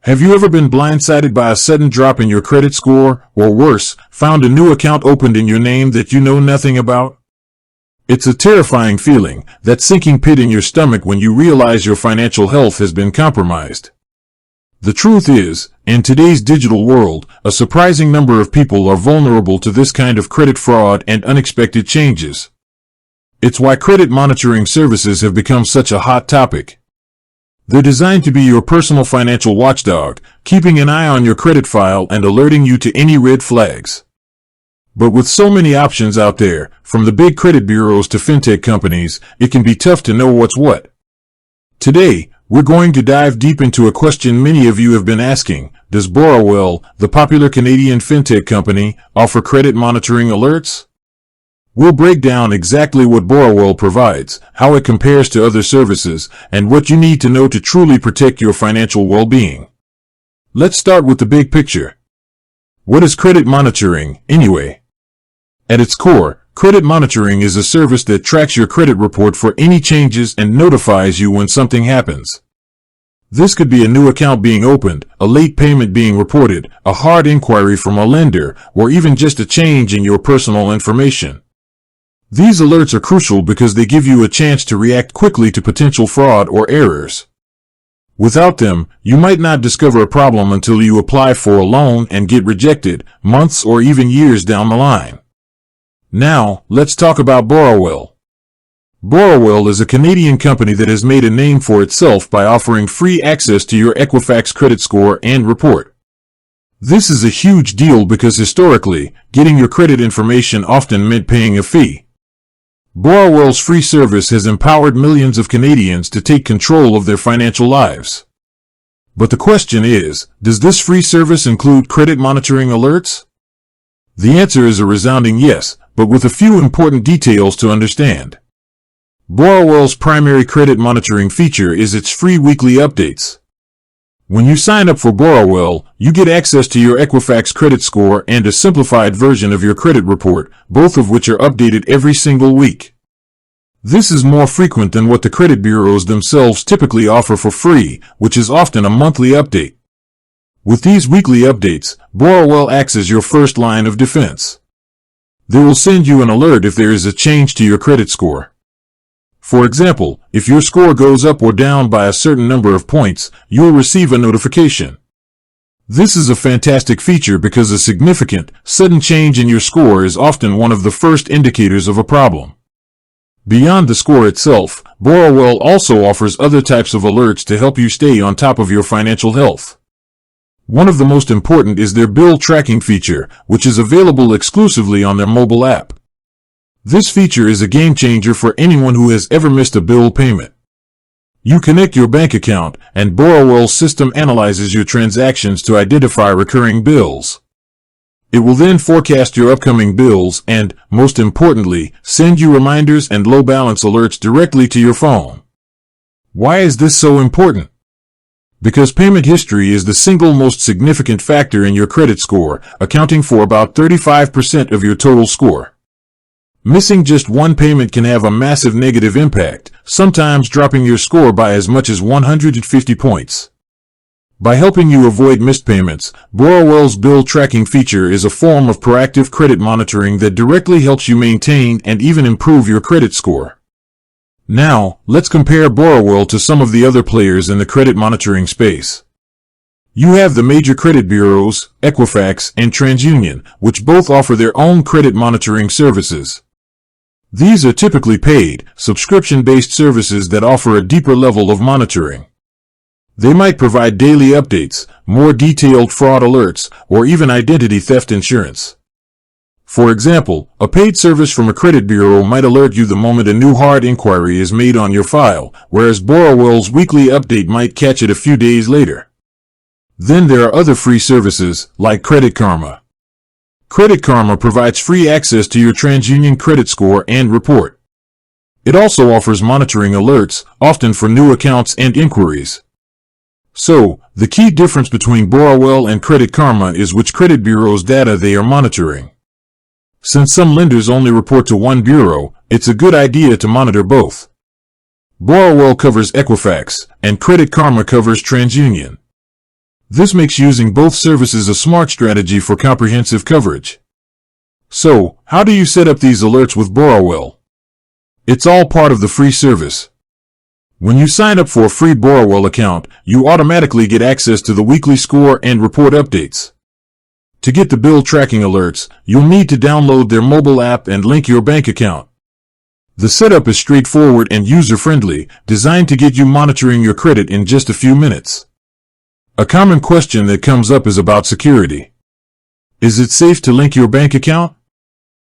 Have you ever been blindsided by a sudden drop in your credit score, or worse, found a new account opened in your name that you know nothing about? It's a terrifying feeling, that sinking pit in your stomach when you realize your financial health has been compromised. The truth is, in today's digital world, a surprising number of people are vulnerable to this kind of credit fraud and unexpected changes. It's why credit monitoring services have become such a hot topic. They're designed to be your personal financial watchdog, keeping an eye on your credit file and alerting you to any red flags. But with so many options out there, from the big credit bureaus to fintech companies, it can be tough to know what's what. Today, we're going to dive deep into a question many of you have been asking. Does Borrowell, the popular Canadian fintech company, offer credit monitoring alerts? We'll break down exactly what Borrowell provides, how it compares to other services, and what you need to know to truly protect your financial well-being. Let's start with the big picture. What is credit monitoring, anyway? At its core, credit monitoring is a service that tracks your credit report for any changes and notifies you when something happens. This could be a new account being opened, a late payment being reported, a hard inquiry from a lender, or even just a change in your personal information. These alerts are crucial because they give you a chance to react quickly to potential fraud or errors. Without them, you might not discover a problem until you apply for a loan and get rejected, months or even years down the line. Now, let's talk about Borrowell. Borrowell is a Canadian company that has made a name for itself by offering free access to your Equifax credit score and report. This is a huge deal because historically, getting your credit information often meant paying a fee. Borrowell's free service has empowered millions of Canadians to take control of their financial lives. But the question is, does this free service include credit monitoring alerts? The answer is a resounding yes, but with a few important details to understand. Borrowell's primary credit monitoring feature is its free weekly updates. When you sign up for Borrowell, you get access to your Equifax credit score and a simplified version of your credit report, both of which are updated every single week. This is more frequent than what the credit bureaus themselves typically offer for free, which is often a monthly update. With these weekly updates, Borrowell acts as your first line of defense. They will send you an alert if there is a change to your credit score. For example, if your score goes up or down by a certain number of points, you'll receive a notification. This is a fantastic feature because a significant, sudden change in your score is often one of the first indicators of a problem. Beyond the score itself, Borrowell also offers other types of alerts to help you stay on top of your financial health. One of the most important is their bill tracking feature, which is available exclusively on their mobile app. This feature is a game changer for anyone who has ever missed a bill payment. You connect your bank account, and Borrowell's system analyzes your transactions to identify recurring bills. It will then forecast your upcoming bills and, most importantly, send you reminders and low balance alerts directly to your phone. Why is this so important? Because payment history is the single most significant factor in your credit score, accounting for about 35% of your total score. Missing just one payment can have a massive negative impact, sometimes dropping your score by as much as 150 points. By helping you avoid missed payments, Borrowell's bill tracking feature is a form of proactive credit monitoring that directly helps you maintain and even improve your credit score. Now, let's compare Borrowell to some of the other players in the credit monitoring space. You have the major credit bureaus, Equifax and TransUnion, which both offer their own credit monitoring services. These are typically paid, subscription-based services that offer a deeper level of monitoring. They might provide daily updates, more detailed fraud alerts, or even identity theft insurance. For example, a paid service from a credit bureau might alert you the moment a new hard inquiry is made on your file, whereas Borrowell's weekly update might catch it a few days later. Then there are other free services, like Credit Karma. Credit Karma provides free access to your TransUnion credit score and report. It also offers monitoring alerts, often for new accounts and inquiries. So, the key difference between Borrowell and Credit Karma is which credit bureau's data they are monitoring. Since some lenders only report to one bureau, it's a good idea to monitor both. Borrowell covers Equifax, and Credit Karma covers TransUnion. This makes using both services a smart strategy for comprehensive coverage. So, how do you set up these alerts with Borrowell? It's all part of the free service. When you sign up for a free Borrowell account, you automatically get access to the weekly score and report updates. To get the bill tracking alerts, you'll need to download their mobile app and link your bank account. The setup is straightforward and user-friendly, designed to get you monitoring your credit in just a few minutes. A common question that comes up is about security. Is it safe to link your bank account?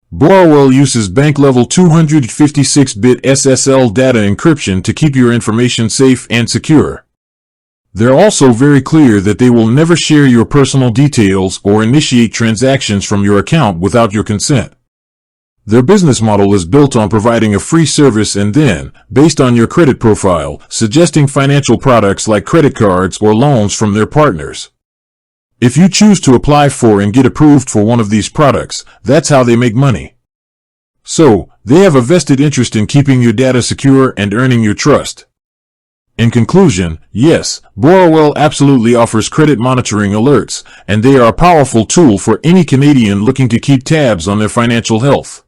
Borrowell uses bank-level 256-bit SSL data encryption to keep your information safe and secure. They're also very clear that they will never share your personal details or initiate transactions from your account without your consent. Their business model is built on providing a free service and then, based on your credit profile, suggesting financial products like credit cards or loans from their partners. If you choose to apply for and get approved for one of these products, that's how they make money. So, they have a vested interest in keeping your data secure and earning your trust. In conclusion, yes, Borrowell absolutely offers credit monitoring alerts, and they are a powerful tool for any Canadian looking to keep tabs on their financial health.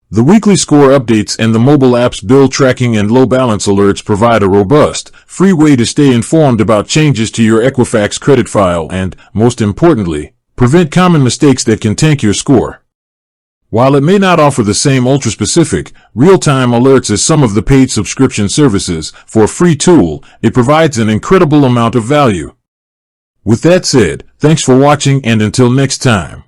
The weekly score updates and the mobile app's bill tracking and low balance alerts provide a robust, free way to stay informed about changes to your Equifax credit file and, most importantly, prevent common mistakes that can tank your score. While it may not offer the same ultra-specific, real-time alerts as some of the paid subscription services, for a free tool, it provides an incredible amount of value. With that said, thanks for watching and until next time.